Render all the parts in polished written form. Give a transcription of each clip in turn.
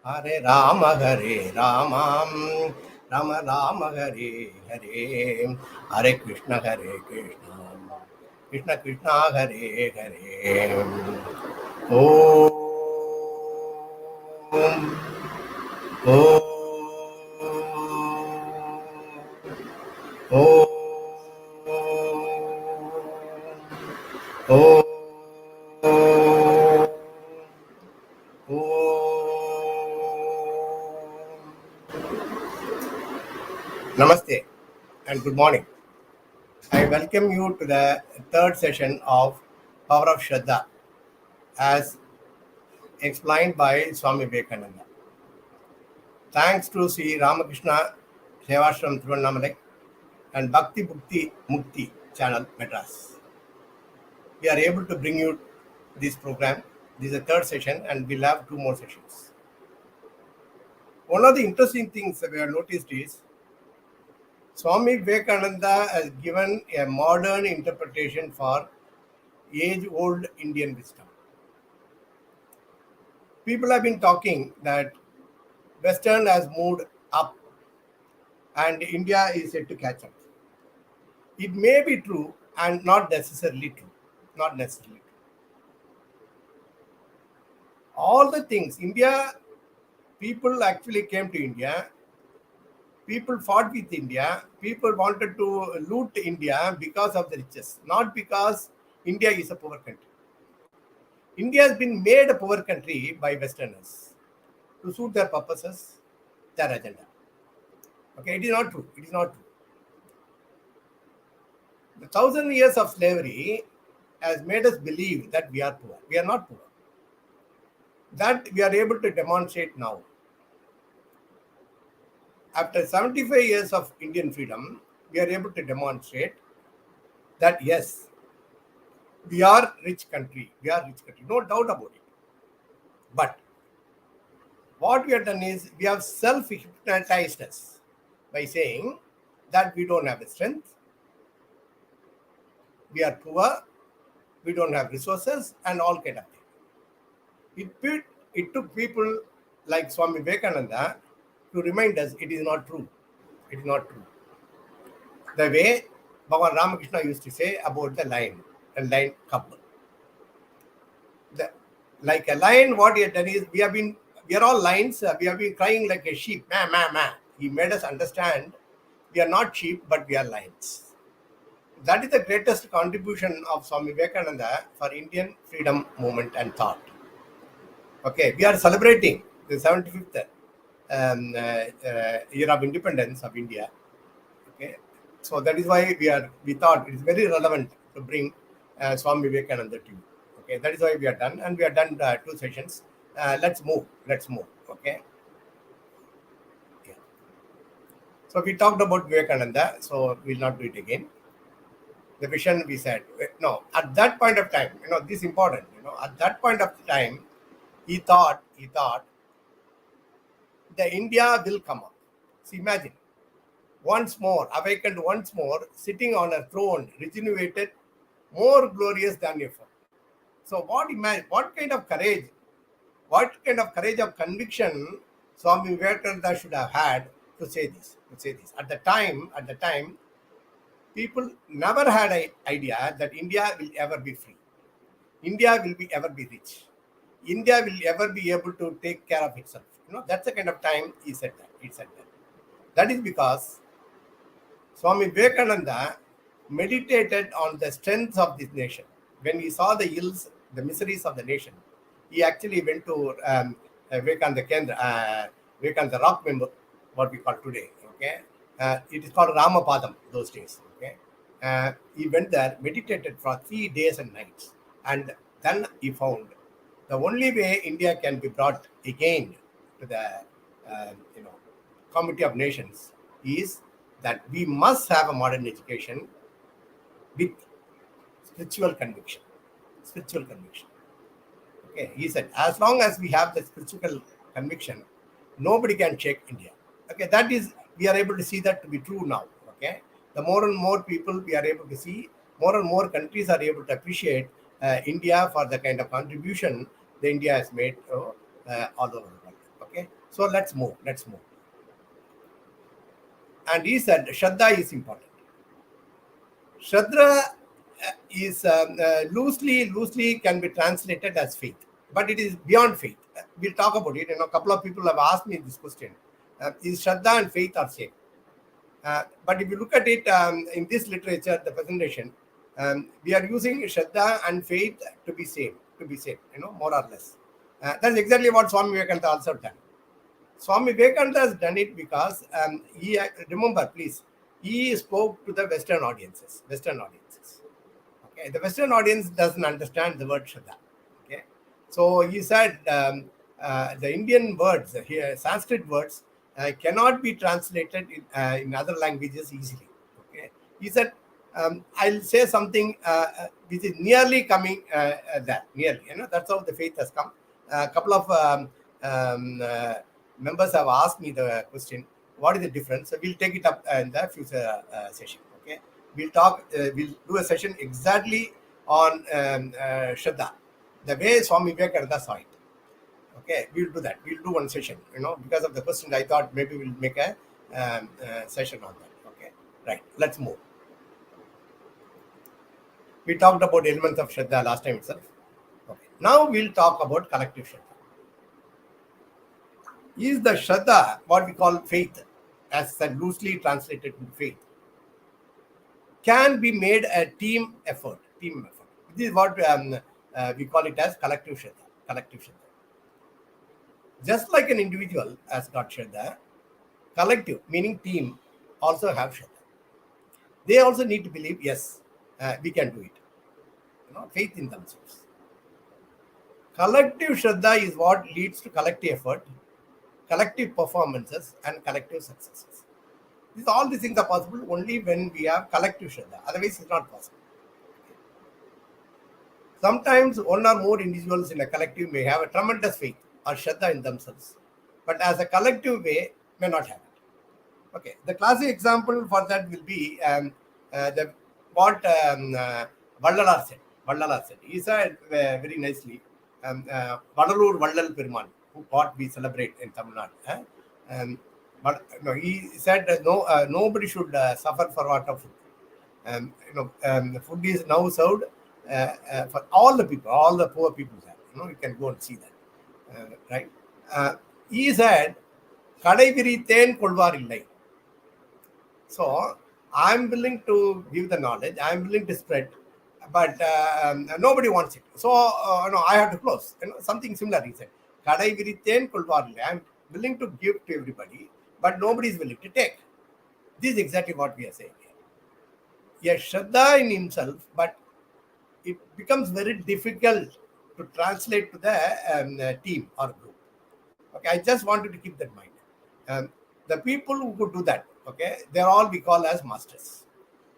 Hare Rama Hare Rama Rama Rama Hare Hare Hare Krishna Krishna Krishna Hare Hare Om Om Om Om Namaste and good morning. I welcome you to the third session of Power of Shraddha as explained by Swami Vivekananda. Thanks to Sri Ramakrishna Sevashramam Tiruvannamalai and Bhakti Bhukti Mukhthi channel Madras. We are able to bring you this program. This is the third session and we'll have 2 more sessions. One of the interesting things that we have noticed is Swami Vivekananda has given a modern interpretation for age-old Indian wisdom. People have been talking that Western has moved up and India is yet to catch up. It may be true and not necessarily true. Not necessarily true. All the things, India, people actually came to India. People fought with India. People wanted to loot India because of the riches, not because India is a poor country. India has been made a poor country by Westerners to suit their purposes, their agenda. Okay, it is not true. It is not true. The 1,000 years of slavery has made us believe that we are poor. We are not poor. That we are able to demonstrate now. After 75 years of Indian freedom, we are able to demonstrate that yes, we are rich country. We are rich country. No doubt about it. But what we have done is we have self-hypnotized us by saying that we don't have the strength, we are poor, we don't have resources, and all kind of things. It took people like Swami Vivekananda to remind us it is not true. It is not true. The way Bhagavan Ramakrishna used to say about the lion and lion cub. Like a lion, what he had done is we are all lions. We have been crying like a sheep. Ma, ma, ma. He made us understand we are not sheep, but we are lions. That is the greatest contribution of Swami Vivekananda for Indian freedom movement and thought. Okay, we are celebrating the 75th year of independence of India. Okay, so that is why we thought it is very relevant to bring Swami Vivekananda to you. Okay, that is why we are done, and we are done 2 sessions. Let's move. Okay. Yeah. So we talked about Vivekananda, so we'll not do it again. The vision we said no. At that point of time, this is important. At that point of time, he thought the India will come up. So imagine once more, awakened once more, sitting on a throne, regenerated, more glorious than ever. So what kind of courage of conviction Swami Vivekananda should have had to say this. At the time, people never had an idea that India will ever be free. India will ever be rich. India will ever be able to take care of itself. That's the kind of time he said that. That is because Swami Vivekananda meditated on the strength of this nation. When he saw the ills, the miseries of the nation, he actually went to Vivekananda Kendra, Vivekananda Rock Member, what we call today. Okay, it is called Ramapadam those days. Okay, he went there, meditated for 3 days and nights, and then he found the only way India can be brought again to the Committee of Nations is that we must have a modern education with spiritual conviction. Okay, he said, as long as we have the spiritual conviction, nobody can shake India. Okay, that is, we are able to see that to be true now. Okay, the more and more people we are able to see, more and more countries are able to appreciate India for the kind of contribution the India has made all over the world. Okay, so let's move. And he said Shraddha is important. Shraddha is loosely can be translated as faith, but it is beyond faith. We'll talk about it. A couple of people have asked me this question: is Shraddha and faith are same? But if you look at it in this literature, the presentation, we are using Shraddha and faith to be same, more or less. That's exactly what Swami Vivekananda also done. Swami Vivekananda has done it because he, remember, please, he spoke to the Western audiences. Okay, the Western audience doesn't understand the word Shraddha. Okay, so he said the Indian words here, Sanskrit words, cannot be translated in other languages easily. Okay, he said I'll say something which is nearly coming that nearly. That's how the faith has come. A couple of members have asked me the question, what is the difference? So we'll take it up in the future session. Okay, we'll talk. We'll do a session exactly on Shraddha, the way Swami Vivekananda saw it. Okay, we'll do that. We'll do one session. Because of the questions, I thought maybe we'll make a session on that. Okay, right. Let's move. We talked about elements of Shraddha last time itself. Okay, now we'll talk about collective Shraddha. Is the Shraddha what we call faith, as loosely translated to faith, can be made a team effort. This is what we call it as collective Shraddha. Just like an individual has got Shraddha, collective, meaning team, also have Shraddha. They also need to believe, yes, we can do it. Faith in themselves. Collective Shraddha is what leads to collective effort, collective performances, and collective successes. All these things are possible only when we have collective Shraddha. Otherwise, it's not possible. Sometimes one or more individuals in a collective may have a tremendous faith or Shraddha in themselves, but as a collective way, may not have it. Okay, the classic example for that will be what Vallalar said. He said very nicely, Vadalur Vallal Peruman, what we celebrate in Tamil Nadu. But he said that nobody should suffer for want of food. Food is now served for all the people, all the poor people there. You can go and see that, right? He said, "Kadai virithen kolvar illai." So I'm willing to give the knowledge. I'm willing to spread, but nobody wants it. So I have to close. Something similar. He said, "Kadai virithen kolvar illai." I'm willing to give to everybody, but nobody is willing to take. This is exactly what we are saying here. Yes, Shraddha in himself, but it becomes very difficult to translate to the team or group. Okay, I just wanted to keep that in mind. The people who could do that, okay, they're all we call as masters.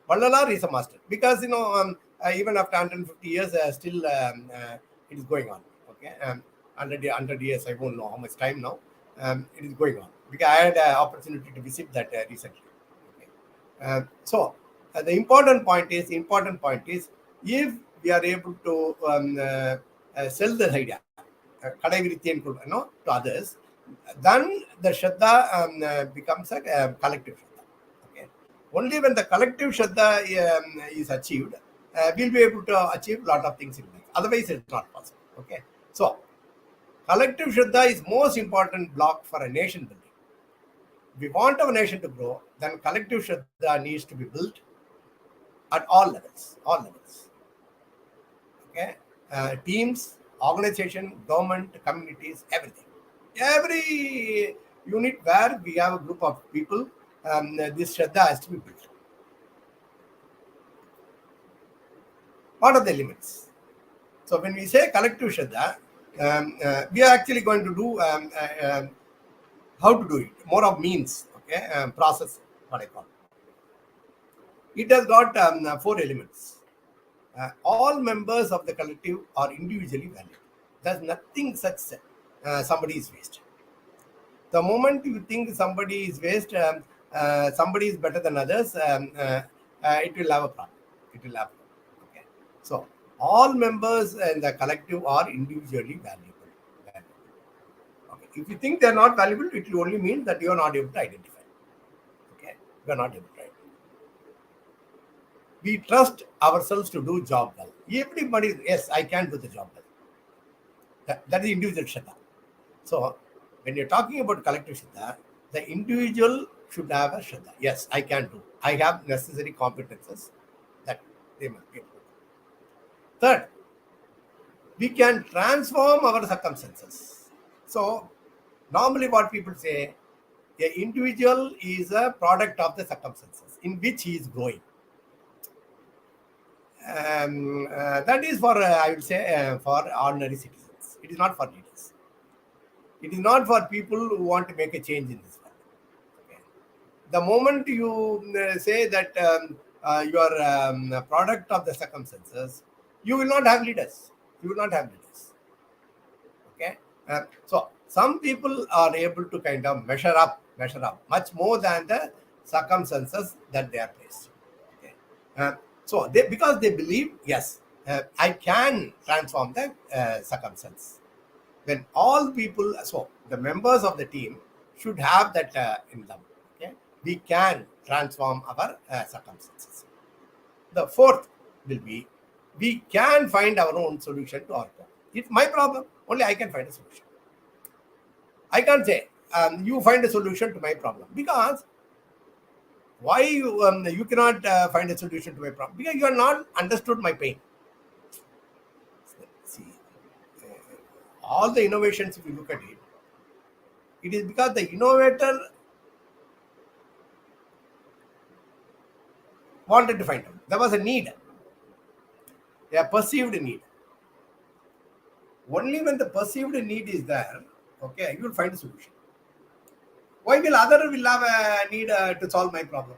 Vallalar is a master because even after 150 years, still it is going on. Okay, 100 years, I won't know how much time now. It is going on because I had an opportunity to visit that recently. Okay. So the important point is if we are able to sell the idea to others, then the Shraddha becomes a collective Shraddha. Okay. Only when the collective Shraddha is achieved, we'll be able to achieve a lot of things in life. Otherwise, it's not possible. Okay. So collective Shraddha is most important block for a nation building. If we want our nation to grow, then collective Shraddha needs to be built at all levels. Okay, teams, organization, government, communities, everything. Every unit where we have a group of people, this Shraddha has to be built. What are the limits? So when we say collective Shraddha, we are actually going to do how to do it, more of means, okay, process, what I call. It has got 4 elements. All members of the collective are individually valued. There's nothing such somebody is waste. The moment you think somebody is waste, somebody is better than others, it will have a problem. Okay. So all members in the collective are individually valuable. Okay. If you think they are not valuable, it will only mean that you are not able to identify. Okay, you are not able to identify. We trust ourselves to do job well. Everybody, yes, I can do the job well. That is individual Shraddha. So, when you're talking about collective Shraddha, the individual should have a Shraddha. Yes, I can do. I have necessary competences that they must be able to do. Third, we can transform our circumstances. So, normally what people say, an individual is a product of the circumstances in which he is growing. That is for, I would say, for ordinary citizens. It is not for leaders. It is not for people who want to make a change in this world. Okay. The moment you say that you are a product of the circumstances, you will not have leaders. You will not have leaders. Okay. So some people are able to kind of measure up much more than the circumstances that they are placed. Okay. So because they believe, yes, I can transform the circumstance. When all people, so the members of the team should have that in them. Okay, we can transform our circumstances. The fourth will be, we can find our own solution to our problem. It's my problem, only I can find a solution. I can't say you find a solution to my problem, because why you cannot find a solution to my problem? Because you are not understood my pain. See, all the innovations, if you look at it, it is because the innovator wanted to find out. There was a need, a perceived need. Only when the perceived need is there, okay, you will find a solution. Why will other will have a need to solve my problem?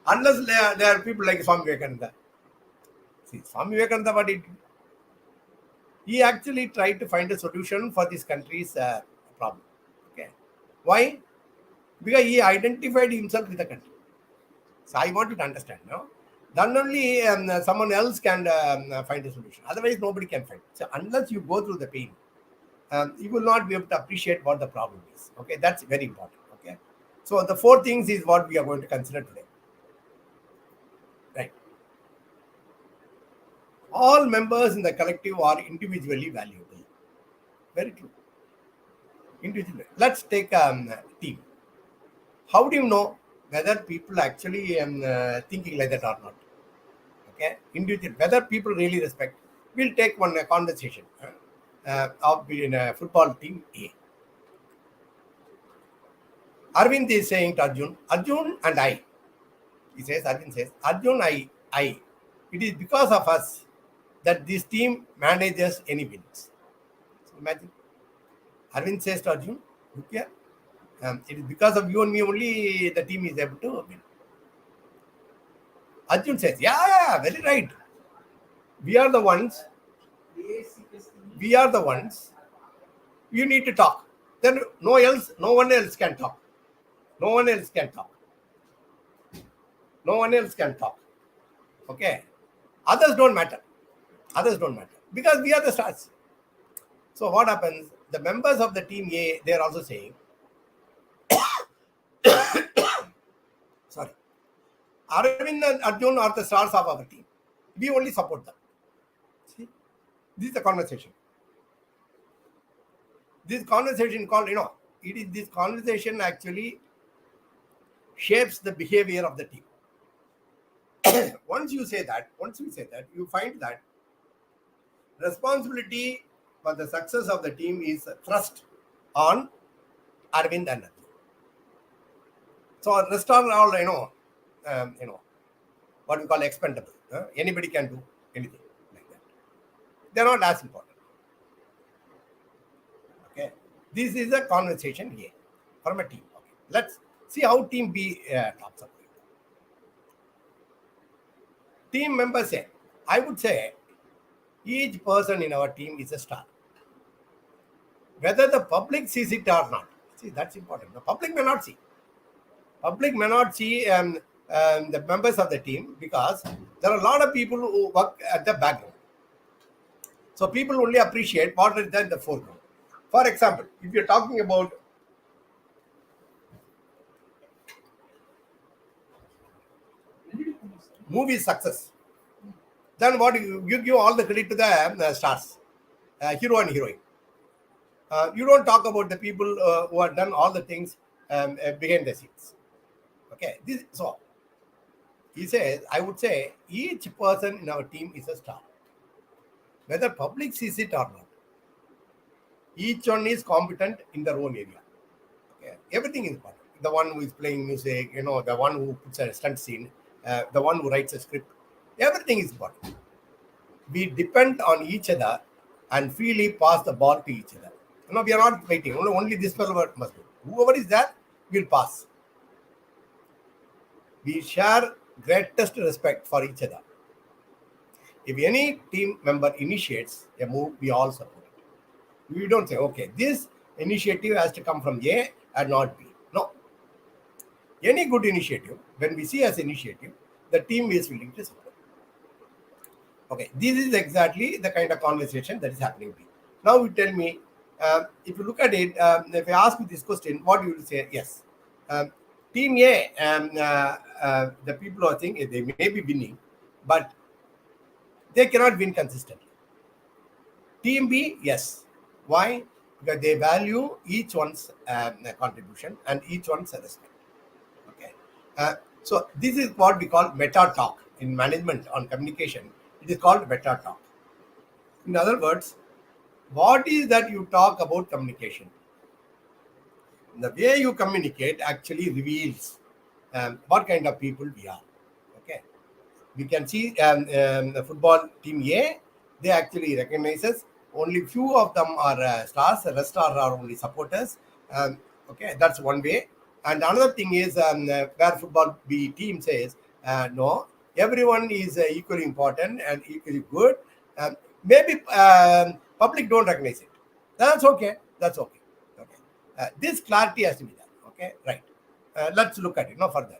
Unless there are people like Swami Vivekananda. See, Swami Vivekananda, what he did? He actually tried to find a solution for this country's problem. Okay, why? Because he identified himself with the country. So I want you to understand, no? Then only someone else can find a solution. Otherwise, nobody can find it. So unless you go through the pain, you will not be able to appreciate what the problem is. Okay, that's very important. Okay, so the four things is what we are going to consider today. Right. All members in the collective are individually valuable. Very true. Individually. Let's take a team. How do you know whether people actually thinking like that or not? Okay, individual. Whether people really respect. We'll take one conversation of in a football team A. Arvind is saying to Arjun and I. He says, Arvind says, Arjun, I. It is because of us that this team manages any wins. So imagine. Arvind says to Arjun, look here, it is because of you and me only the team is able to win. Arjun says, yeah, very right. We are the ones. You need to talk. Then no one else can talk. No one else can talk. Okay. Others don't matter. Because we are the stars. So what happens? The members of the team A, they are also saying, sorry, Arvind and Arjun are the stars of our team. We only support them. See? This is the conversation. This conversation called, it is this conversation actually shapes the behavior of the team. Once you say that, you find that responsibility for the success of the team is thrust on Arvind and Arjun. So rest are all, what we call expendable. Anybody can do anything like that. They're not as important. Okay. This is a conversation here from a team. Okay. Let's see how team B talks about it. Team members say, I would say each person in our team is a star. Whether the public sees it or not. See, that's important. The public may not see. Public may not see the members of the team because there are a lot of people who work at the background. So people only appreciate what is there in the foreground. For example, if you're talking about movie success, then what you give all the credit to the stars, hero and heroine. You don't talk about the people who have done all the things behind the scenes. Okay, so he says, I would say each person in our team is a star, whether public sees it or not. Each one is competent in their own area. Okay, everything is important. The one who is playing music, the one who puts a stunt scene, the one who writes a script, everything is important. We depend on each other and freely pass the ball to each other. We are not waiting. Only this fellow must do. Whoever is there will pass. We share greatest respect for each other. If any team member initiates a move, we all support it. We don't say, okay, this initiative has to come from A and not B. No. Any good initiative, when we see as initiative, the team is willing to support. Okay, this is exactly the kind of conversation that is happening here. Now you tell me, if you look at it, if I ask you this question, what do you say? Yes. Team A, the people are saying they may be winning, but they cannot win consistently. Team B, yes. Why? Because they value each one's contribution and each one's respect. Okay. So this is what we call meta talk in management on communication. It is called meta talk. In other words, what is that you talk about communication? The way you communicate actually reveals what kind of people we are. Okay, we can see the football team A, they actually recognizes only few of them are stars, the rest are only supporters. Okay, that's one way. And another thing is where football B team says no, everyone is equally important and equally good. Maybe public don't recognize it. That's okay. That's okay. Okay. This clarity has to be there. Okay, right. Let's look at it no further.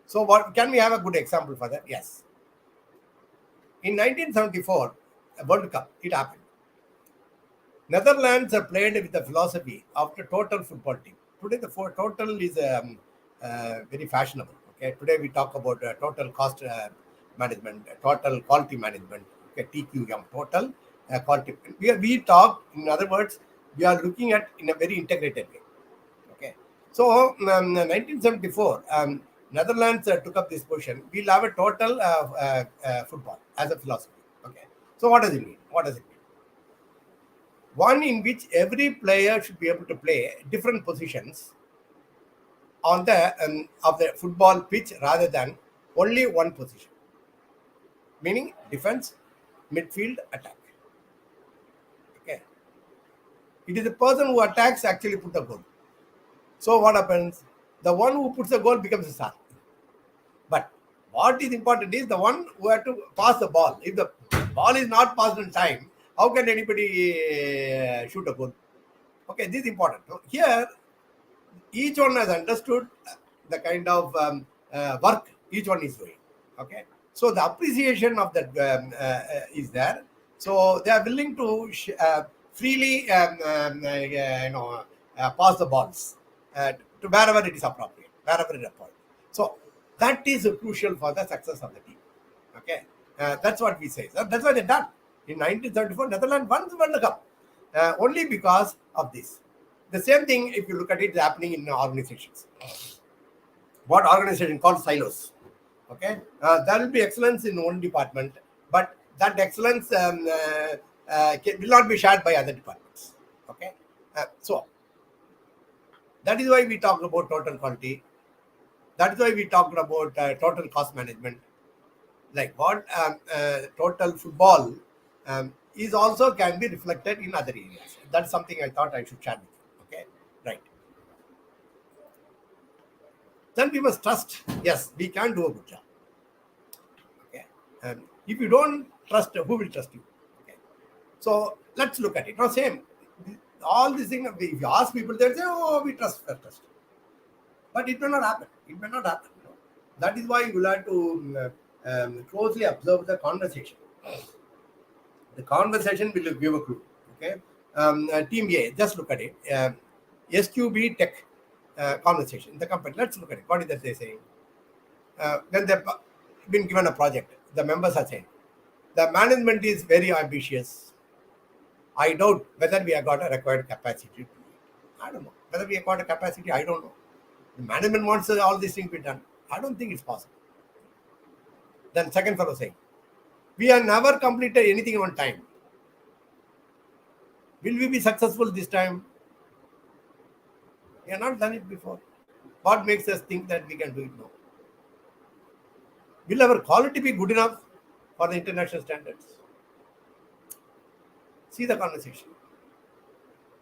So, what can we have a good example for that? Yes. In 1974, World Cup, it happened. Netherlands played with the philosophy of the total football team. Today, the total is very fashionable. Okay, today we talk about total cost management, total quality management. Okay, TQM, total quality. We talk, in other words, we are looking at in a very integrated way. Okay, so 1974, Netherlands took up this position. We'll have a total football as a philosophy. Okay, so what does it mean? What does it mean? One in which every player should be able to play different positions on the of the football pitch rather than only one position, meaning defense, midfield, attack. Okay, it is the person who attacks actually put the goal. So what happens? The one who puts the goal becomes a star. But what is important is the one who had to pass the ball. If the ball is not passed in time, how can anybody shoot a goal? Okay, this is important. Here, each one has understood the kind of work each one is doing. Okay, so the appreciation of that is there. So they are willing to freely pass the balls to wherever it is appropriate, wherever it is appropriate. So that is crucial for the success of the team. Okay, that's what we say. So that's what they done in 1974. Netherlands won the World Cup only because of this. The same thing, if you look at it, is happening in organizations. What organization called silos? Okay, there will be excellence in one department, but that excellence will not be shared by other departments. Okay, so that is why we talk about total quality. That is why we talked about total cost management. Like what total football is also can be reflected in other areas. That's something I thought I should share with you. Okay, right. Then we must trust. Yes, we can do a good job. Okay, if you don't trust, who will trust you? Okay, so let's look at it. Now, same. All these things. If you ask people, they'll say, "Oh, we trust." But it may not happen. It may not happen. That is why you will have to closely observe the conversation. The conversation will give a clue. Okay, Team A, just look at it. SQB Tech conversation, the company. Let's look at it. What is that they saying? When they've been given a project, the members are saying, the management is very ambitious. I doubt whether we have got a required capacity to do it. I don't know. Whether we have got a capacity, I don't know. The management wants all these things to be done. I don't think it's possible. Then second fellow saying, we have never completed anything on time. Will we be successful this time? We have not done it before. What makes us think that we can do it now? Will our quality be good enough for the international standards? See the conversation.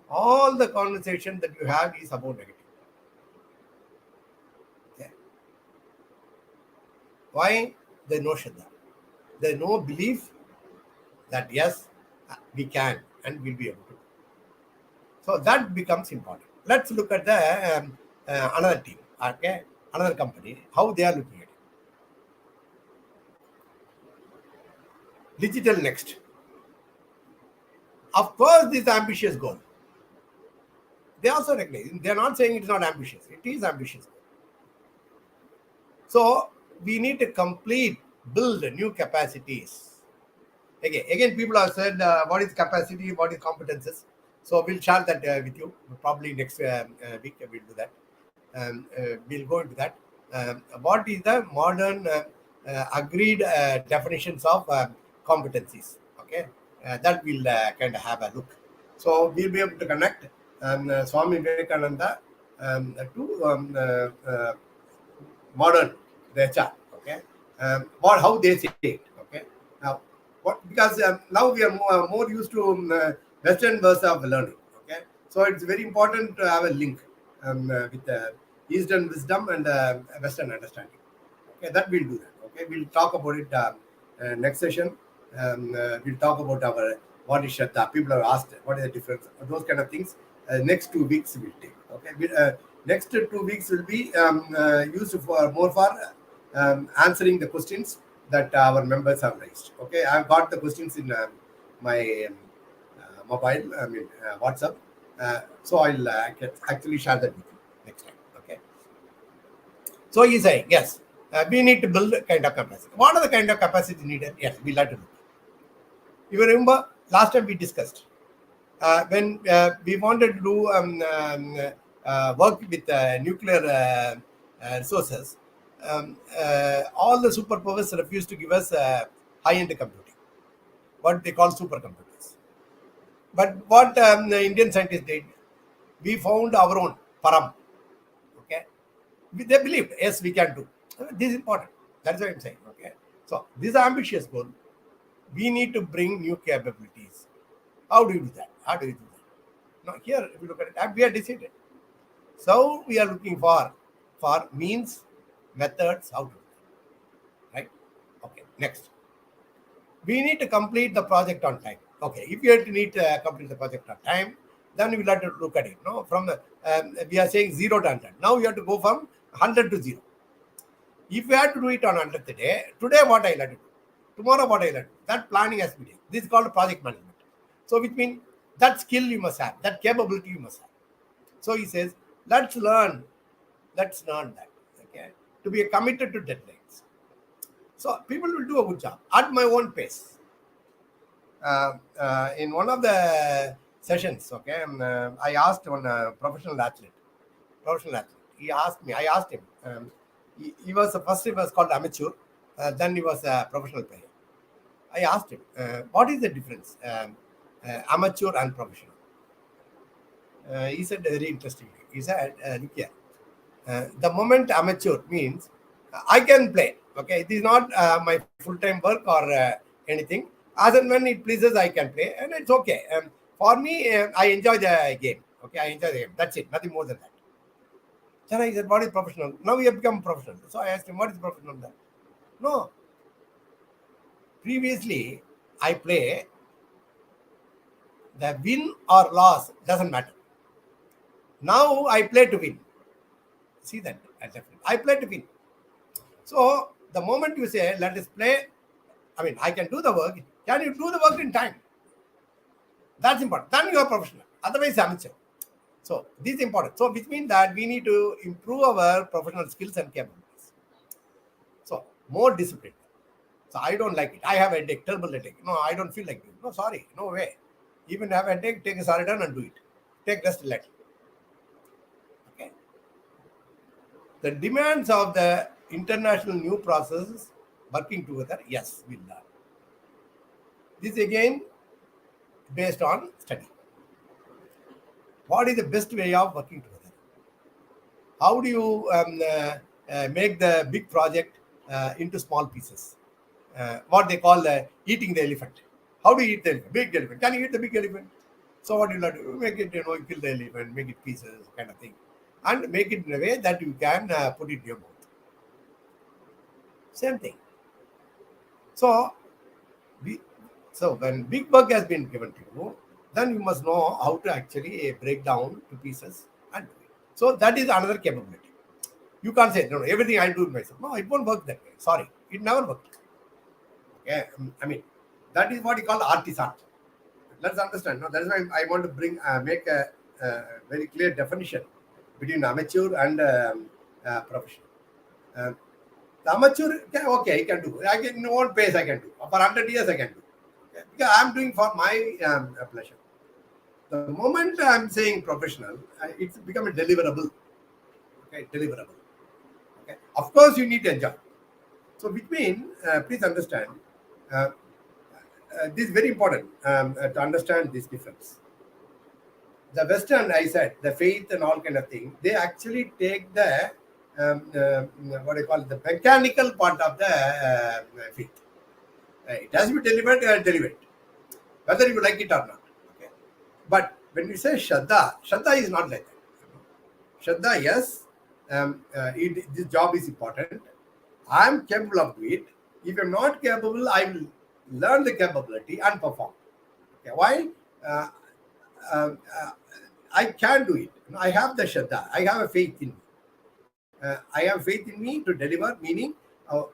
All the conversation that you have is about negative. Okay. Why? There is no Shraddha. There is no belief that yes, we can and will be able to. So that becomes important. Let's look at the another team, okay, another company, how they are looking at it. Digital next. Of course, this is ambitious goal. They also recognize. They are not saying it is not ambitious. It is ambitious. So we need to build new capacities. Again, people have said what is capacity, what is competences. So we'll share that with you. Probably next week we'll do that. We'll go into that. What is the modern agreed definitions of competencies? Okay, that we'll kind of have a look. So we'll be able to connect Swami Vivekananda to modern HR. Okay, how they say it. Okay, now because now we are more used to Western version of learning. Okay, so it's very important to have a link with Eastern wisdom and Western understanding. Okay, that we'll do that. Okay, we'll talk about it next session. We'll talk about our what is Shraddha. People have asked what is the difference. Those kind of things. Next 2 weeks we'll take. Okay, next 2 weeks will be used for answering the questions that our members have raised. Okay, I've got the questions in my mobile, WhatsApp. So I'll actually share that with you next time. Okay. So he's saying, yes, we need to build a kind of capacity. What are the kind of capacity needed? Yes, we'll have to look. You remember last time we discussed when we wanted to do work with nuclear resources. All the superpowers refused to give us high-end computing, what they call supercomputers. But what the Indian scientists did, we found our own Param. Okay, they believed, yes, we can do. This is important. That's what I'm saying. Okay, so this is an ambitious goal. We need to bring new capabilities. How do you do that? How do you do that? Now here, if you look at it, we are decided. So we are looking for means, methods, how to do it. Right? Okay, next. We need to complete the project on time. Okay, if you need to complete the project on time, then we will have to look at it. No, from we are saying 0 to 100. Now you have to go from 100 to 0. If you have to do it on 100th day, today what I will have to do, tomorrow what I will have to do, that planning has to be done. This is called project management. So which means that skill you must have, that capability you must have. So he says, let's learn that. Okay, to be committed to deadlines. So people will do a good job at my own pace. In one of the sessions, okay, I asked one professional athlete. He asked me. I asked him. He was first. He was called amateur. Then he was a professional player. I asked him, what is the difference, amateur and professional? He said very interesting. He said, look here. The moment amateur means I can play. Okay, it is not my full-time work or anything. As and when it pleases, I can play, and it's okay. For me, I enjoy the game. Okay, I enjoy the game. That's it. Nothing more than that. Then I said, what is professional? Now we have become professional. So I asked him, what is professional then? No. Previously, I play. The win or loss doesn't matter. Now I play to win. See that? I play to win. So the moment you say, let us play, I can do the work. Can you do the work in time? That's important. Then you are professional. Otherwise, amateur. So this is important. So which means that we need to improve our professional skills and capabilities. So more discipline. So I don't like it. I have a headache, terrible headache. No, I don't feel like it. No, sorry, no way. Even have a headache, take a Sharddha and do it. Take rest, relax. Okay. The demands of the international new processes working together, yes, we'll learn. This again based on study. What is the best way of working together? How do you make the big project into small pieces? What they call eating the elephant. How do you eat the elephant? Big elephant. Can you eat the big elephant? So what you have to do? Make it, kill the elephant, make it pieces, kind of thing. And make it in a way that you can put it in your mouth. Same thing. So when big work has been given to you, then you must know how to actually break down to pieces and do it. So that is another capability. You can't say, no, everything I do myself. No, it won't work that way. Sorry, it never worked. Okay, I mean, that is what you call artisan. Let's understand. No, that is why I want to make a very clear definition between amateur and professional. The amateur, okay, I can do. I can, in one pace I can do. For 100 years I can do. Okay? Because I'm doing for my pleasure. The moment I'm saying professional, it's become a deliverable. Okay, deliverable. Okay. Of course, you need to enjoy. So, which means, please understand, this is very important to understand this difference. The Western, I said, the faith and all kind of thing, they actually take the what I call the mechanical part of the faith. It has to be delivered, whether you like it or not. Okay. But when we say Shraddha, Shraddha is not like that. Shraddha, yes, this job is important. I am capable of doing it. If I am not capable, I will learn the capability and perform. Okay. Why? I can do it. I have the Shraddha. I have a faith in me. I have faith in me to deliver, meaning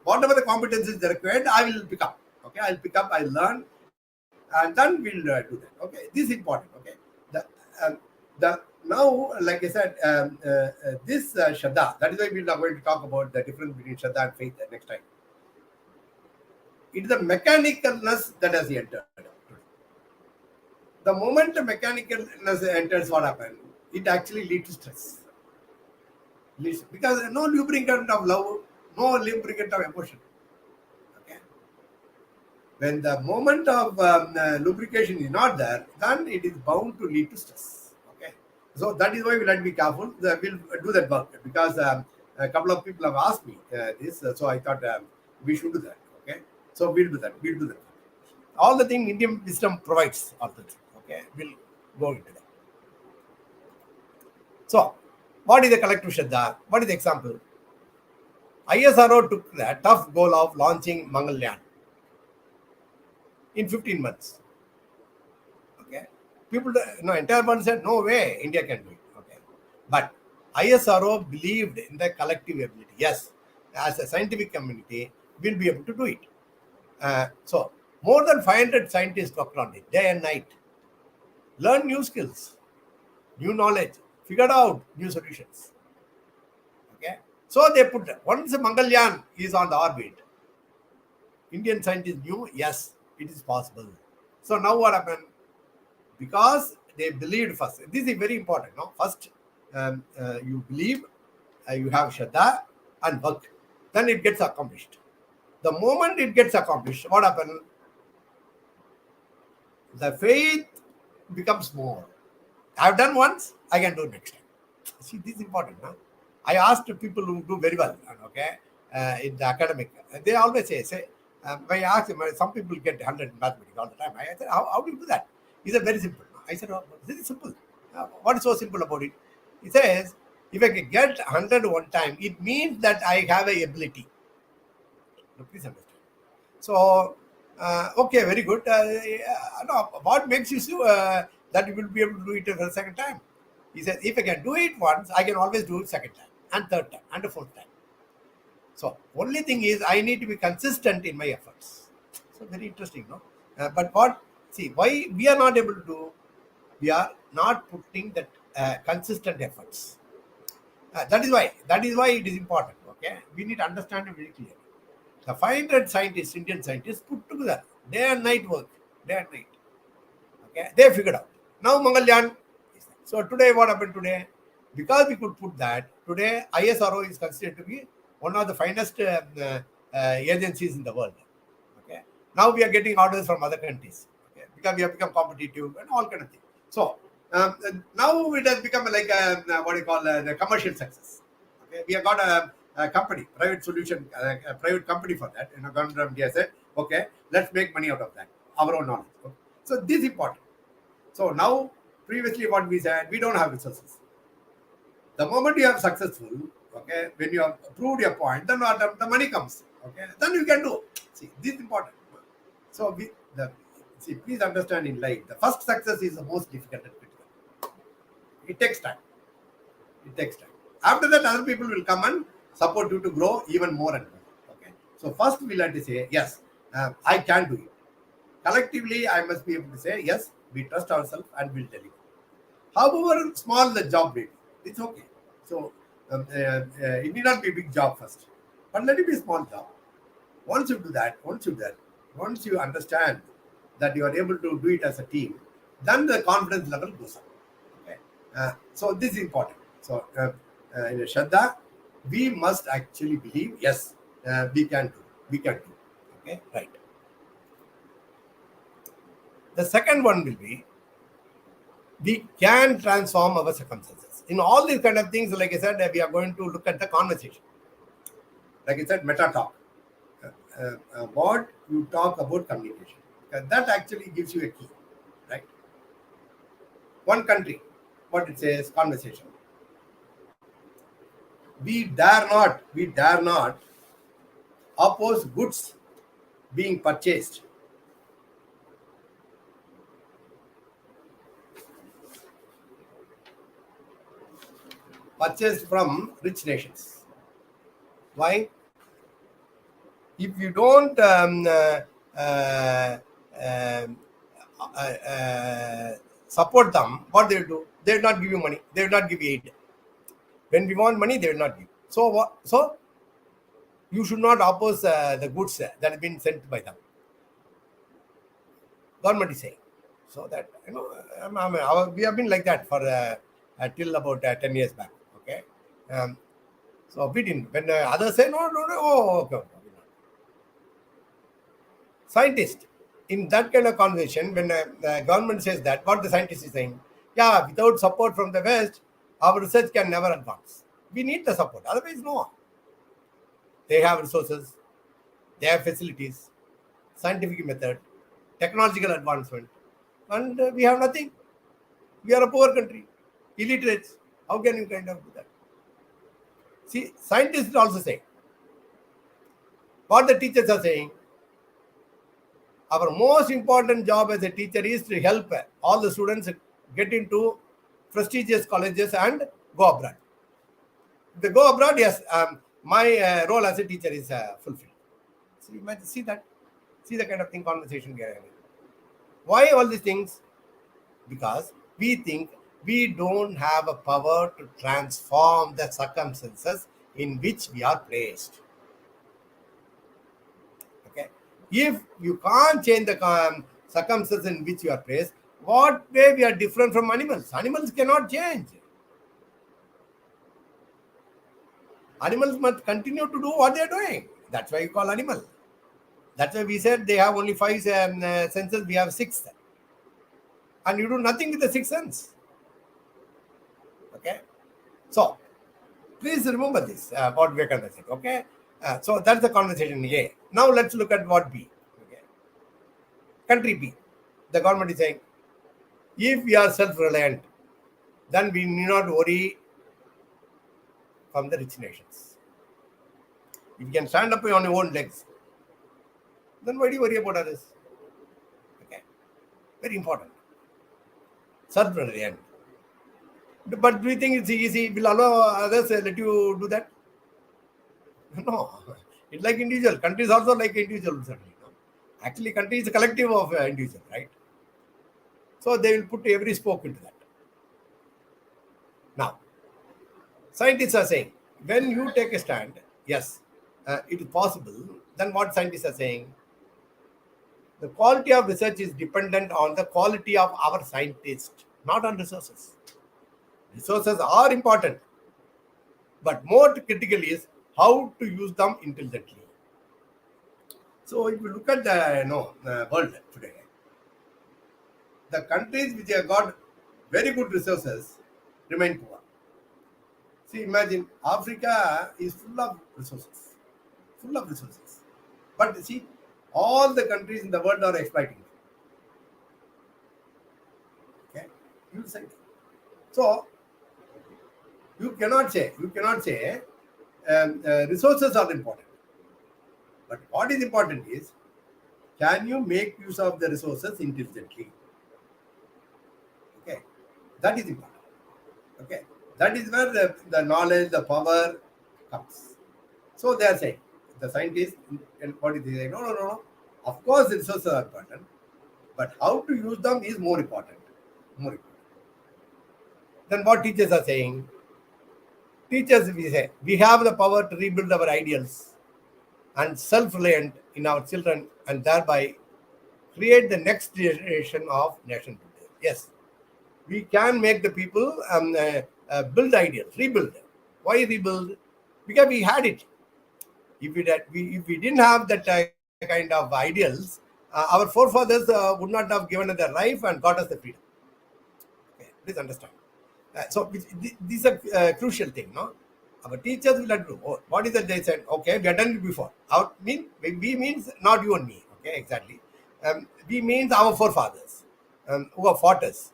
whatever the competencies are required, I will pick up. Okay, I'll pick up, I'll learn, and then we'll do that. Okay, this is important. Okay, now, like I said, this Shraddha, that is why we are going to talk about the difference between Shraddha and faith next time. It is the mechanicalness that has entered. The moment the mechanicalness enters, what happens? It actually leads to stress. Because no lubricant of love, no lubricant of emotion. Okay. When the moment of lubrication is not there, then it is bound to lead to stress. Okay. So that is why we have to be careful. We'll do that work because a couple of people have asked me this. So I thought we should do that. Okay. So we'll do that. All the thing Indian wisdom provides. All the thing. Okay. We'll go into that. So, what is the collective Shraddha? What is the example? ISRO took the tough goal of launching Mangalyaan in 15 months. Okay. People, entire world said, no way, India can do it. Okay. But ISRO believed in the collective ability. Yes, as a scientific community, we'll be able to do it. So, more than 500 scientists worked on it, day and night. Learn new skills, new knowledge, figured out new solutions. Okay. So they put, once Mangalyaan is on the orbit, Indian scientists knew, yes, it is possible. So now what happened? Because they believed first. This is very important. No? First, you believe, you have Shraddha and work. Then it gets accomplished. The moment it gets accomplished, what happens? The faith becomes more. I've done once, I can do next time. See, this is important. Huh? I asked people who do very well, okay, in the academic. They always say when I ask them, some people get 100 in mathematics all the time. I said, how do you do that? He said, very simple. I said, oh, this is simple. What is so simple about it? He says, if I can get 100 one time, it means that I have a ability. No, please understand. So, okay, very good. What makes you sure that you will be able to do it for the second time? He said, if I can do it once, I can always do it second time, and third time, and the fourth time. So, only thing is, I need to be consistent in my efforts. So, very interesting, no? But what See, why we are not able to do? We are not putting that consistent efforts. That is why it is important. Okay, we need to understand it very clearly. The 500 scientists, Indian scientists, put together day and night work, day and night. Okay, they figured out. Now Mangalyaan. So today, what happened today? Because we could put that, today ISRO is considered to be one of the finest agencies in the world. Okay. Now we are getting orders from other countries. Okay, because we have become competitive and all kind of things. So now it has become like what you call the commercial success. Okay, we have got a company, private solution, a private company for that. Government of India said, okay, let's make money out of that, our own knowledge. Okay. So this is important. So now, previously what we said, we don't have resources. The moment you are successful, okay, when you have proved your point, then the money comes. Okay, then you can do. See, this is important. So please understand in life, the first success is the most difficult and critical. It takes time. It takes time. After that, other people will come and support you to grow even more and more. Okay. So first we like to say, yes, I can do it. Collectively, I must be able to say, yes, we trust ourselves and we'll deliver. However small the job may be, it's okay. So it need not be a big job first, but let it be a small job. Once you do that, once you understand that you are able to do it as a team, then the confidence level goes up. Okay. So this is important. So in Shraddha, we must actually believe, yes, we can do. We can do. Okay, right. The second one will be, we can transform our circumstances. In all these kind of things, like I said, we are going to look at the conversation. Like I said, meta talk. What you talk about communication. That actually gives you a key, right? One country, what it says, conversation. We dare not oppose goods being purchased from rich nations. Why? If you don't support them, what they will do? They will not give you money. They will not give you aid. When we want money, they will not give. So you should not oppose the goods that have been sent by them. Government is saying. So that, we have been like that for till about 10 years back. Okay. So we didn't. When others say, no, okay. Scientist, in that kind of conversation, when the government says that, what the scientist is saying, yeah, without support from the West, our research can never advance. We need the support. Otherwise, no. They have resources, they have facilities, scientific method, technological advancement, and we have nothing. We are a poor country, illiterates. How can you kind of do that? See, scientists also say, what the teachers are saying, our most important job as a teacher is to help all the students get into prestigious colleges and go abroad. If they go abroad, yes, my role as a teacher is fulfilled. So you might see that. See the kind of thing conversation we are having. Why all these things? Because we think we don't have a power to transform the circumstances in which we are placed. Okay. If you can't change the circumstances in which you are placed, what way we are different from animals? Animals cannot change. Animals must continue to do what they are doing. That's why you call animal. That's why we said they have only 5 senses, we have 6. And you do nothing with the 6 senses. Okay. So, please remember this, what Vivekananda said. Okay. So, that's the conversation A. Now, let's look at what B. Okay. Country B. The government is saying, if we are self-reliant, then we need not worry from the rich nations. If you can stand up on your own legs, then why do you worry about others? Okay. Very important. Self-reliant. But do you think it's easy? Will allow others let you do that? No. It's like individual. Countries also like individual. Certainly. Actually, country is a collective of individuals, right? So they will put every spoke into that. Now, scientists are saying, when you take a stand, yes, it is possible. Then what scientists are saying? The quality of research is dependent on the quality of our scientists, not on resources. Resources are important, but more critical is how to use them intelligently. So if you look at the world today, the countries which have got very good resources remain poor. See, imagine Africa is full of resources. But see, all the countries in the world are exploiting them. Okay, you say. So you cannot say resources are important. But what is important is, can you make use of the resources intelligently? Okay, that is important. Okay, that is where the knowledge, the power comes. So they are saying, the scientists, and what is they say? No. Of course, resources are important, but how to use them is more important. More important. Then what teachers are saying? Teachers, we say, we have the power to rebuild our ideals and self-reliant in our children, and thereby create the next generation of nation builders. Yes, we can make the people build ideals, rebuild. Why rebuild? Because we had it. If we didn't have that kind of ideals, our forefathers would not have given us their life and got us the freedom. Okay, please understand. These are crucial thing, no? Our teachers will do. Oh, what is that they said? Okay, we have done it before. We means not you and me. Okay, exactly. We means our forefathers who have fought us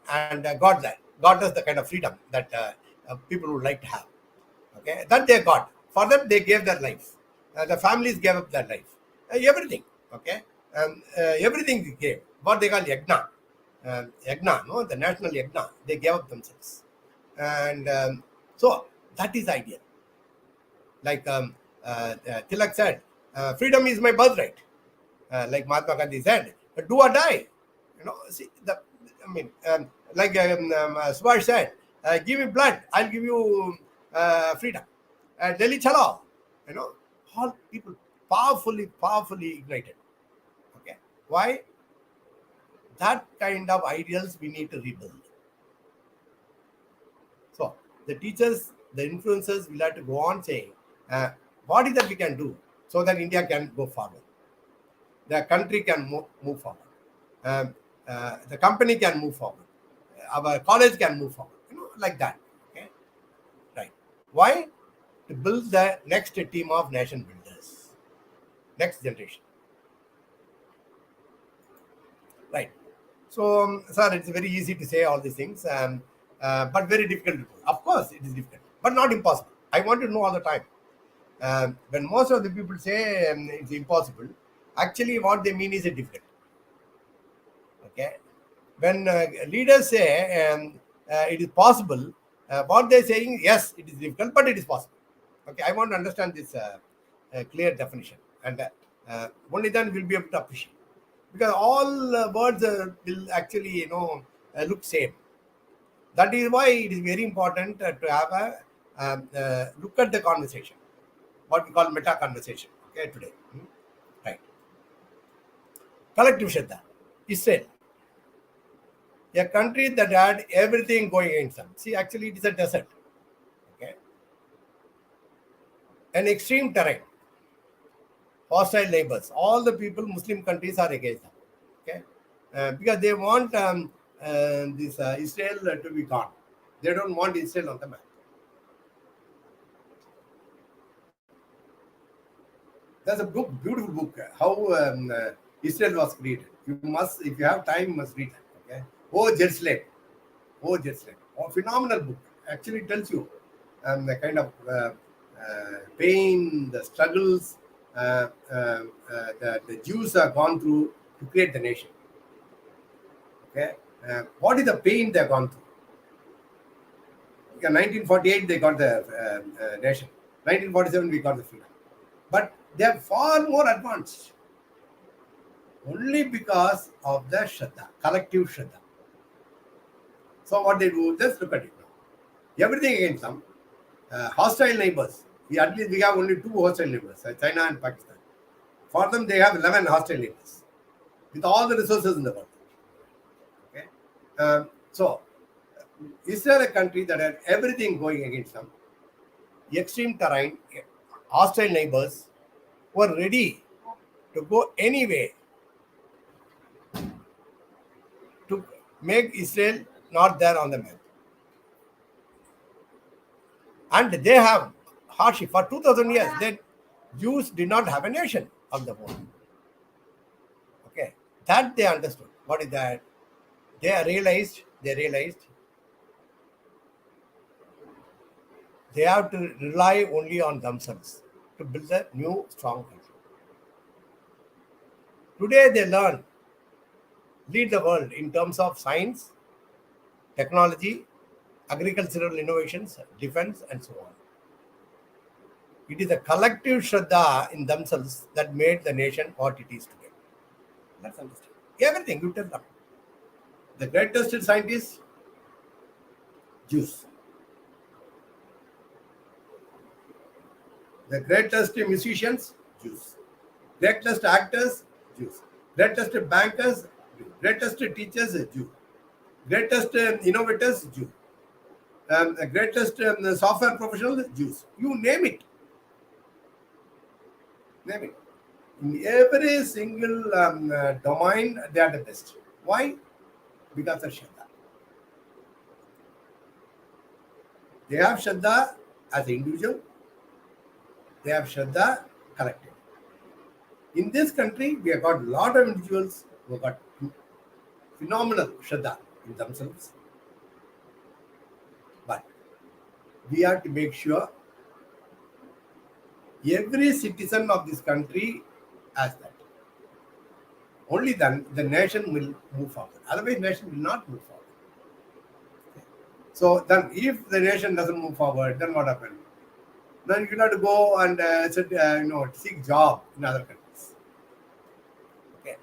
and got us the kind of freedom that people would like to have. Okay, that they got. For that they gave their life. The families gave up their life. Everything. Okay, everything they gave. What they call yagna. Yagna, no, the national yagna. They gave up themselves, and so that is ideal. Like Tilak said, freedom is my birthright. Like Mahatma Gandhi said, do or die. See the. I mean, Subhash said, give me blood, I'll give you freedom. Delhi Chalao, all people powerfully ignited. Okay, why? That kind of ideals we need to rebuild. So the teachers, the influencers will have to go on saying, what is that we can do so that India can go forward, the country can move forward, the company can move forward, our college can move forward, like that. Okay, right? Why? To build the next team of nation builders, next generation. Right. So, sir, it's very easy to say all these things, but very difficult to do. Of course, it is difficult, but not impossible. I want to know all the time. When most of the people say it's impossible, actually what they mean is difficult. Okay. When leaders say it is possible, what they're saying, yes, it is difficult, but it is possible. Okay, I want to understand this clear definition, and only then we'll be able to appreciate. Because all words will actually, look same. That is why it is very important to have a look at the conversation, what we call meta conversation. Okay, today, right? Collective Shraddha, Israel, a country that had everything going against them. See, actually, it is a desert. Okay, an extreme terrain, hostile neighbors. All the people, Muslim countries are against them. Okay, because they want this Israel to be gone. They don't want Israel on the map. There's a book, beautiful book, how Israel was created. You must, if you have time, you must read that. Okay, Oh Jerusalem, phenomenal book. Actually, tells you the kind of pain, the struggles that the Jews have gone through to create the nation. Okay, what is the pain they have gone through? In 1948, they got the nation. 1947, we got the freedom. But they are far more advanced. Only because of the Shraddha, collective Shraddha. So what they do, just look at it now. Everything against them. Hostile neighbors. At least we have only 2 hostile neighbors, China and Pakistan. For them, they have 11 hostile neighbors with all the resources in the world. Okay. So, Israel, a country that had everything going against them, extreme terrain, hostile neighbors, were ready to go anyway to make Israel not there on the map. And they have hardship. For 2000 years, the Jews did not have a nation of the world. Okay. That they understood. What is that? They realized they have to rely only on themselves to build a new strong country. Today they lead the world in terms of science, technology, agricultural innovations, defense, and so on. It is a collective Shraddha in themselves that made the nation what it is today. Let's understand. Everything you tell them. The greatest scientists, Jews. The greatest musicians, Jews. Greatest actors, Jews. Greatest bankers, Jews. Greatest teachers, Jews. Greatest innovators, Jews. Greatest software professionals, Jews. You name it. Name it. In every single domain, they are the best. Why? Because of Shraddha. They have Shraddha as an individual. They have Shraddha collective. In this country, we have got a lot of individuals who have got phenomenal Shraddha in themselves. But we have to make sure every citizen of this country has that. Only then the nation will move forward. Otherwise, nation will not move forward. Okay. So then, if the nation doesn't move forward, then what happens? Then you have to go and seek job in other countries. Okay.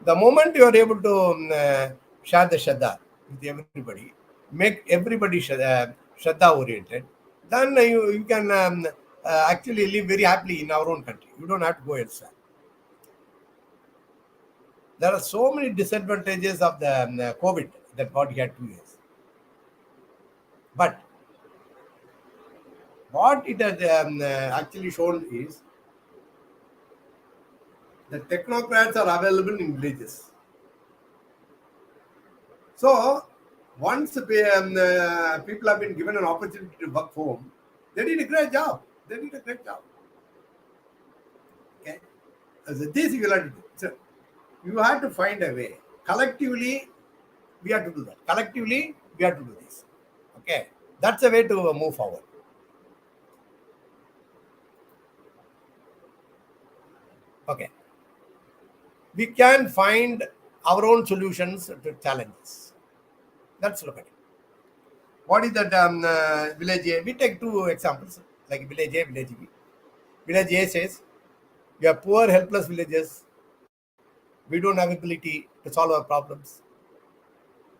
The moment you are able to share the Shraddha with everybody, make everybody Shraddha oriented, then you can actually live very happily in our own country. You don't have to go elsewhere. There are so many disadvantages of the COVID that God had 2 years. But what it has actually shown is the technocrats are available in villages. So, once people have been given an opportunity to work home, they did a great job. Okay? So this you will have to do. So, you have to find a way. Collectively, we have to do that. Collectively, we have to do this. Okay? That's a way to move forward. Okay. We can find our own solutions to challenges. Let's look at it. What is that village A? We take 2 examples, like village A, village B. Village A says, we are poor, helpless villagers. We don't have ability to solve our problems.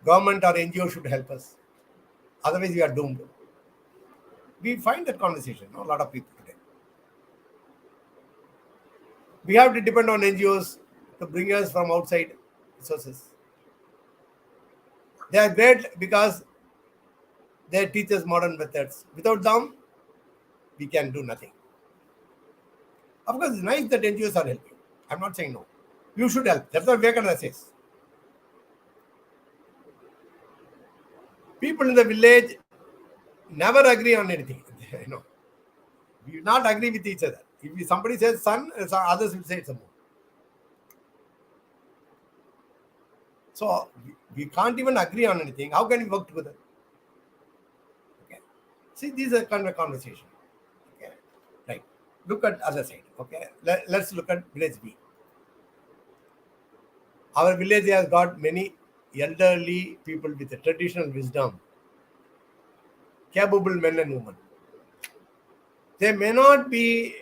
Government or NGO should help us. Otherwise, we are doomed. We find that conversation, a lot of people today. We have to depend on NGOs to bring us from outside sources. They are great because they teach us modern methods. Without them, we can do nothing. Of course, it's nice that NGOs are helping. I'm not saying no. You should help. That's what Vivekananda says. People in the village never agree on anything. We will not agree with each other. If somebody says sun, others will say it's a moon. So we can't even agree on anything. How can we work together? Okay. See, these are kind of conversation. Okay. Right. Look at other side. Okay. Let's look at village B. Our village has got many elderly people with a traditional wisdom, capable men and women. They may not be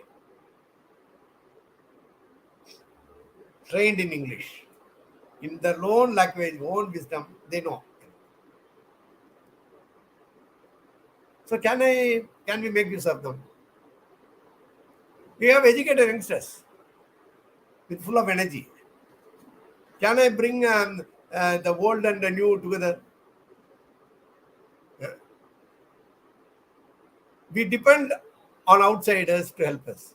trained in English. In their own language, own wisdom, they know. So can we make use of them? We have educated youngsters with full of energy. Can I bring the old and the new together? We depend on outsiders to help us.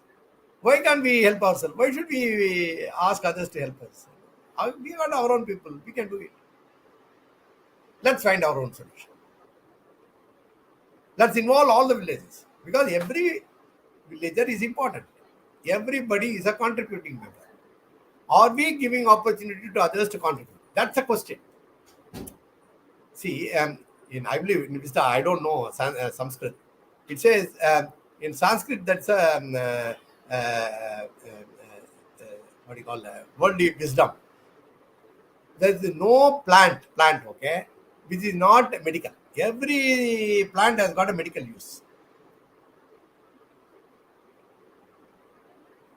Why can't we help ourselves? Why should we ask others to help us? We got our own people. We can do it. Let's find our own solution. Let's involve all the villages, because every villager is important. Everybody is a contributing member. Are we giving opportunity to others to contribute? That's a question. See, I believe in Vista, I don't know Sanskrit. It says in Sanskrit, that's what do you call worldly wisdom. There is no plant, okay, which is not medical. Every plant has got a medical use.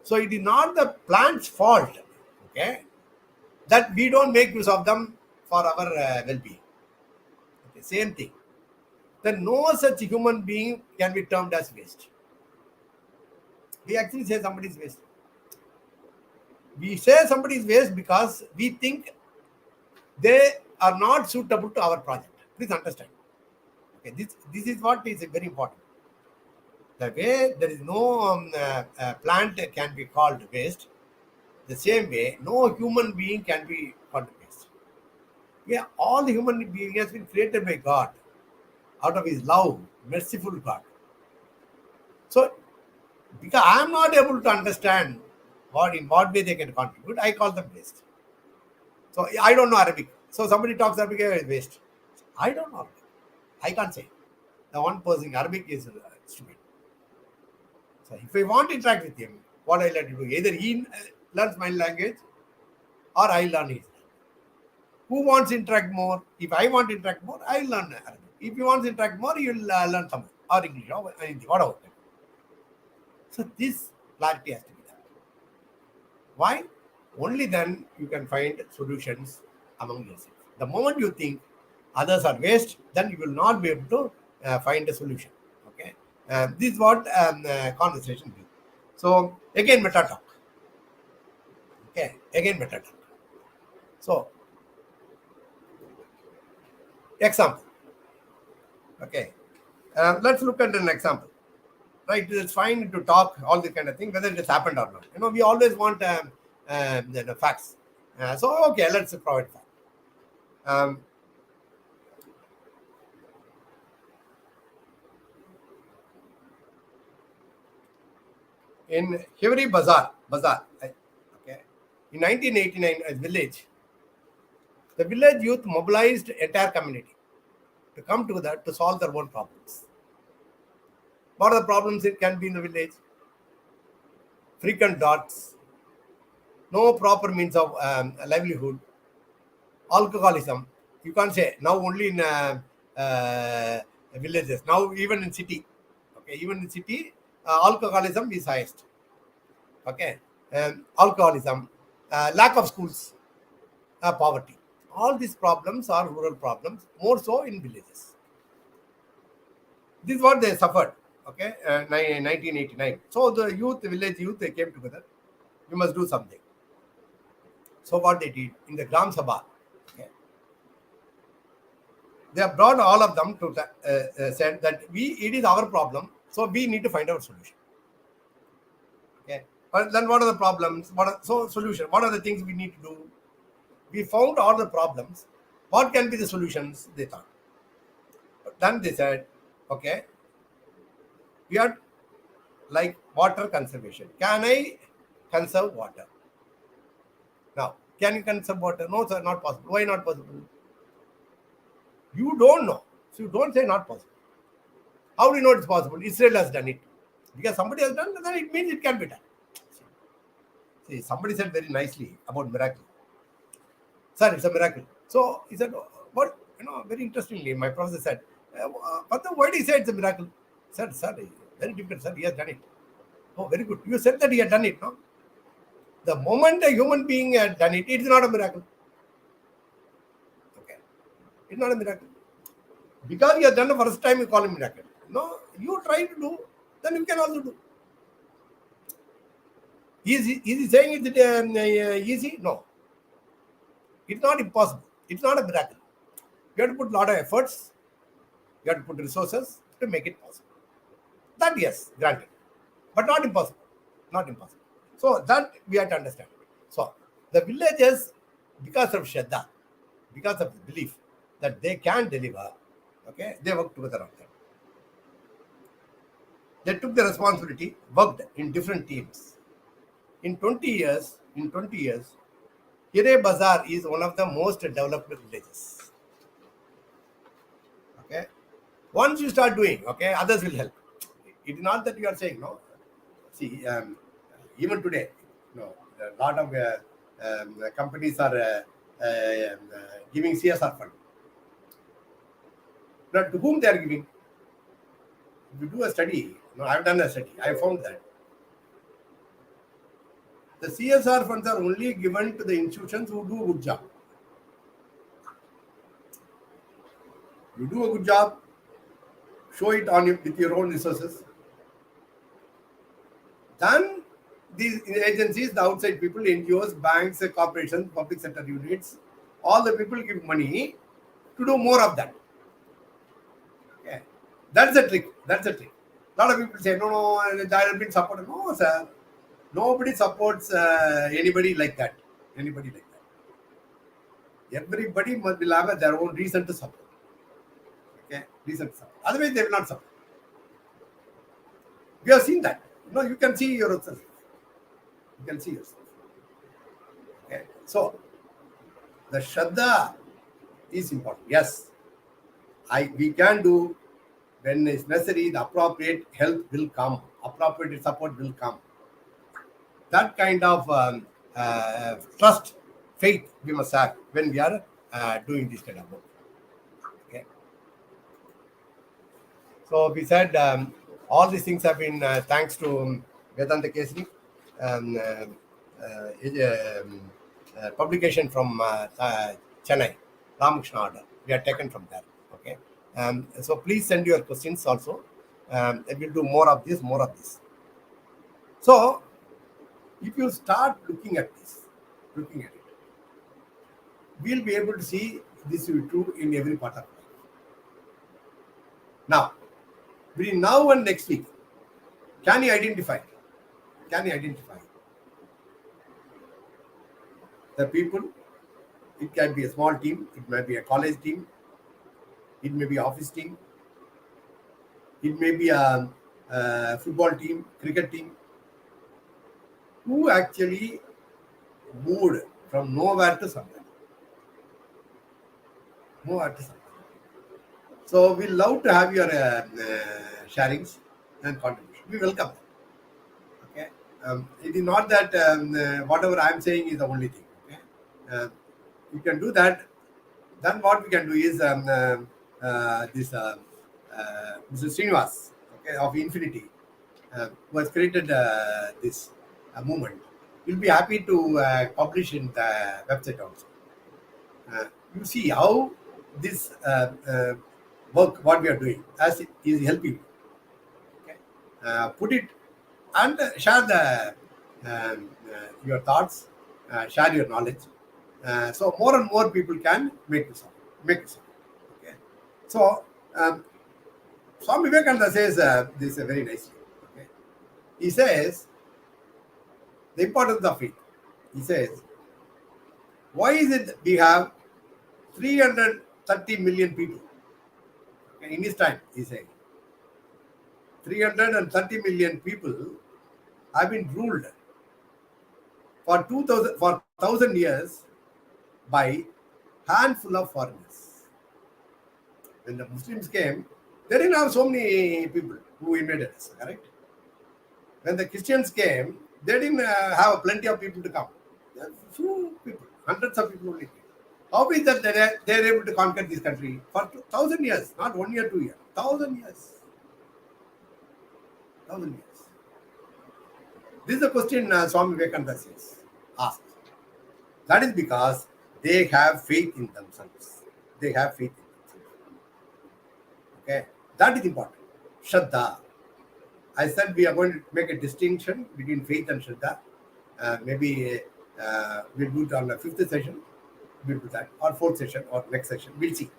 So it is not the plant's fault, okay, that we don't make use of them for our well-being. Okay, same thing. Then no such human being can be termed as waste. We actually say somebody is waste. We say somebody is waste because we think they are not suitable to our project. Please understand. Okay, this is what is very important. The way there is no plant can be called waste, the same way no human being can be called waste. Yeah, all the human being has been created by God out of His love, merciful God. So, because I am not able to understand in what way they can contribute, I call them waste. So I don't know Arabic. So somebody talks Arabic is waste. I don't know Arabic. I can't say. The one person Arabic is stupid. So if I want to interact with him, what I let him do? Either he learns my language or I learn his. Who wants to interact more? If I want to interact more, I learn Arabic. If you want to interact more, you'll learn Tamil or English or Hindi, whatever. So this clarity has to be there. Why? Only then you can find solutions among yourself. The moment you think others are waste, then you will not be able to find a solution. Okay, this is what conversation is. So again, meta talk. Okay, again meta talk. So example. Okay, let's look at an example. Right, it's fine to talk all this kind of thing, whether it has happened or not. You know, we always want the facts. So okay, let's provide facts. In Hivri Bazaar, okay, in 1989, a village, the village youth mobilized entire community to come together to solve their own problems. What are the problems it can be in the village? Frequent droughts, no proper means of livelihood, alcoholism. You can't say now only in villages. Now even in city, okay, even in city, alcoholism is highest. Okay, alcoholism, lack of schools, poverty. All these problems are rural problems, more so in villages. This is what they suffered. Okay, 1989. So the village youth, they came together. We must do something. So what they did in the Gram Sabha, okay, they have brought all of them to said that it is our problem, so we need to find out solution. Okay, but then what are the problems? Solution? What are the things we need to do? We found all the problems. What can be the solutions? They thought. But then they said, okay, we are like water conservation. Can I conserve water? Now, can you conserve water? No, sir, not possible. Why not possible? You don't know. So you don't say not possible. How do you know it's possible? Israel has done it. Because somebody has done it, then it means it can be done. See, somebody said very nicely about miracle. Sir, it's a miracle. So he said, what? Very interestingly, my professor said, but why do you say it's a miracle? Sir, very difficult, sir. He has done it. Oh, very good. You said that he had done it, no? The moment a human being had done it, it is not a miracle. Okay. It's not a miracle. Because he has done the first time, you call him miracle. No, you try to do, then you can also do. Is he saying it easy? No. It's not impossible. It's not a miracle. You have to put a lot of efforts. You have to put resources to make it possible. That, yes, granted. But not impossible. Not impossible. So that we have to understand. So the villagers, because of Shraddha, because of the belief that they can deliver, okay, they work together on that. They took the responsibility, worked in different teams. In 20 years, Hire Bazaar is one of the most developed villages. Okay. Once you start doing, okay, others will help. It is not that you are saying, no. See, even today, a lot of companies are giving CSR fund. Now, to whom they are giving? If you do a study, I have done a study, I found that the CSR funds are only given to the institutions who do a good job. You do a good job, show it on with your own resources. Then these agencies, the outside people, NGOs, banks, corporations, public sector units, all the people give money to do more of that. Okay. That's a trick. That's a trick. A lot of people say, no, I have been supported. No, sir. Nobody supports anybody like that. Anybody like that. Everybody will have their own reason to support. Okay, reason to support. Otherwise, they will not support. We have seen that. You can see yourself. You can see yourself. Okay, so the Shraddha is important. Yes, we can do when it's necessary. The appropriate help will come. Appropriate support will come. That kind of trust, faith we must have when we are doing this kind of work. Okay. So we said all these things have been thanks to Vedanta Kesari, publication from Chennai, Ramakrishna order. We are taken from there. Okay. So please send your questions also. We'll do more of this. So if you start looking at it, we'll be able to see this will be true in every part of life. Now, between now and next week, can you identify the people? It can be a small team, it may be a college team, it may be an office team, it may be a football team, cricket team, who actually moved from nowhere to somewhere. So we love to have your sharings and contribution. We welcome that. Okay. It is not that whatever I am saying is the only thing. Okay. You can do that. Then what we can do is this Mr. Srinivas, okay, of Infinity, who has created this movement. We'll be happy to publish in the website also. You see how this work, what we are doing, as it is helping you. Okay. Put it and share your thoughts, share your knowledge. So more and more people can make this up. Okay. So Swami Vivekananda says this very nicely. Okay. He says the importance of faith. He says, why is it we have 330 million people? Okay, in his time, he said, 330 million people have been ruled for 1,000 years by handful of foreigners. When the Muslims came, they didn't have so many people who invaded us, correct? When the Christians came, they didn't have plenty of people to come. There are few people, hundreds of people only came. How is that they are able to conquer this country for 1,000 years, not 1 year, 2 years, 1,000 years. 1,000 years. This is the question Swami Vivekananda asked. That is because they have faith in themselves. Okay, that is important. Shraddha. I said we are going to make a distinction between faith and Shraddha. Maybe we'll do it on the 5th session. We'll do that, or 4th session, or next session. We'll see.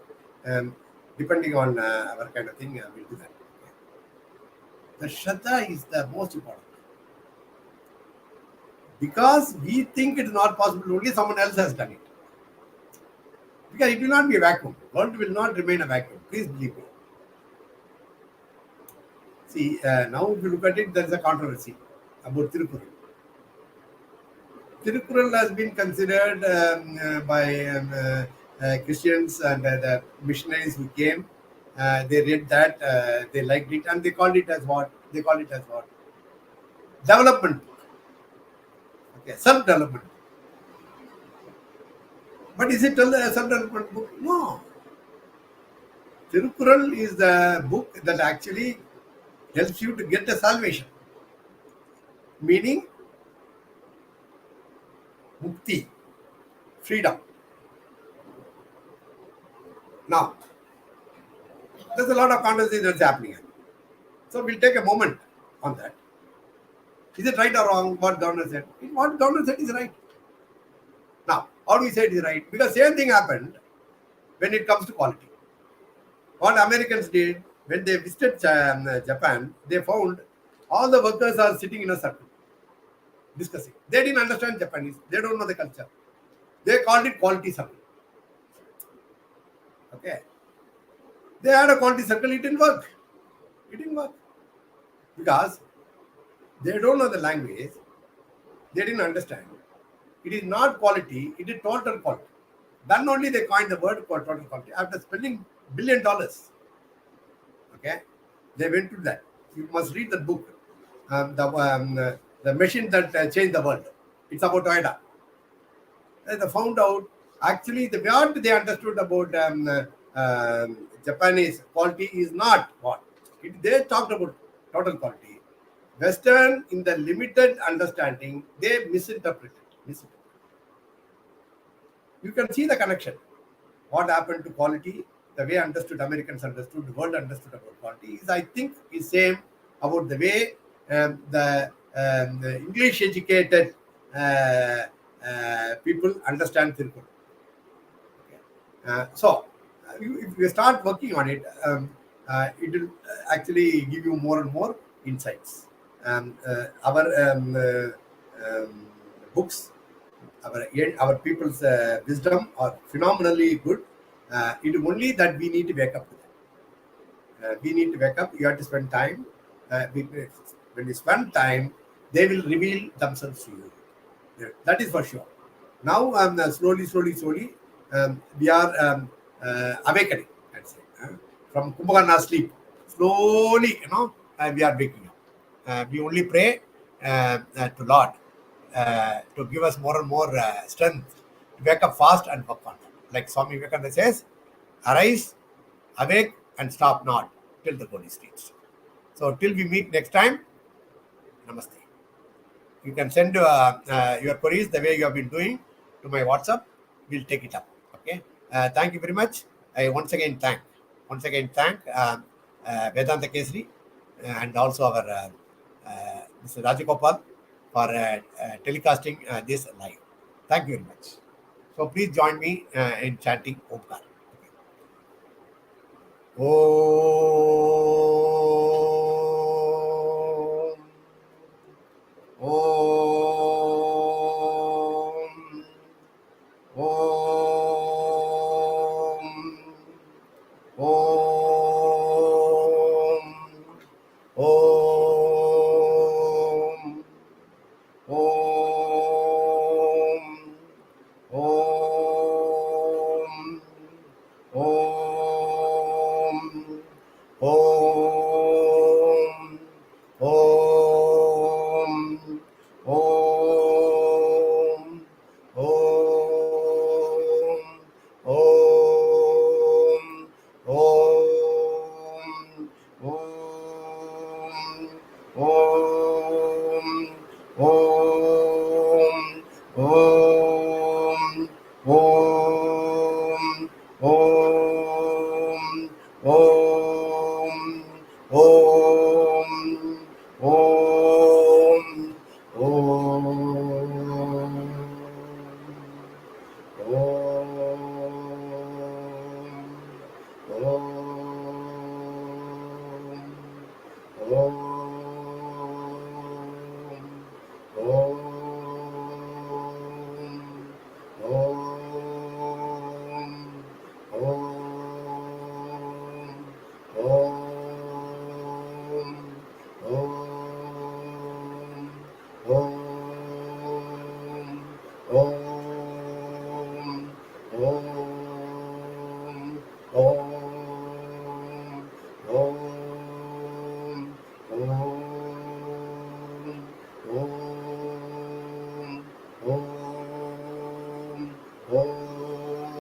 Depending on our kind of thing, we'll do that. Okay. The Shraddha is the most important. Because we think it is not possible, only someone else has done it. Because it will not be a vacuum. World will not remain a vacuum. Please believe me. See, now if you look at it, there is a controversy about Tirukural. Tirukural has been considered by Christians and the missionaries who came. They read that, they liked it, and they called it as what? They called it as what? Development. Okay, self-development. But is it a self-development book? No. Tirukural is the book that actually helps you to get a salvation. Meaning, Mukhthi, freedom. Now, there's a lot of conversation that's happening. So we'll take a moment on that. Is it right or wrong what governor said? What governor said is right. Now, how do we say it is right? Because same thing happened when it comes to quality. What Americans did, when they visited Japan, they found all the workers are sitting in a circle, discussing. They didn't understand Japanese. They don't know the culture. They called it quality circle. Okay. They had a quality circle. It didn't work. It didn't work. Because they don't know the language. They didn't understand. It is not quality. It is total quality. Then only they coined the word called total quality. After spending $1 billion, okay, they went to that. You must read the book, the machine that changed the world. It's about Toyota. And they found out actually what they understood about Japanese quality is not what they talked about total quality. Western, in the limited understanding, they misinterpreted. You can see the connection. What happened to quality, the way Americans understood, the world understood about quality is, I think, is same about the way the English educated people understand Tirukural. Okay. So, if you start working on it, it will actually give you more and more insights. Our books, our people's wisdom are phenomenally good. It is only that we need to wake up to that. We need to wake up. You have to spend time. When you spend time, they will reveal themselves to you. That is for sure. Now, slowly, we are awakening. I'd say, from Kumbhakarna sleep. Slowly, we are waking up. We only pray to Lord to give us more and more strength to wake up fast and work on that. Like Swami Vivekananda says, arise, awake, and stop not till the goal is reached. So, till we meet next time, namaste. You can send your queries the way you have been doing to my WhatsApp. We'll take it up. Okay. Thank you very much. I once again thank Vedanta Kesri and also our Mr. Rajagopal for telecasting this live. Thank you very much. So please join me in chanting Omkar. Om. Om. Om.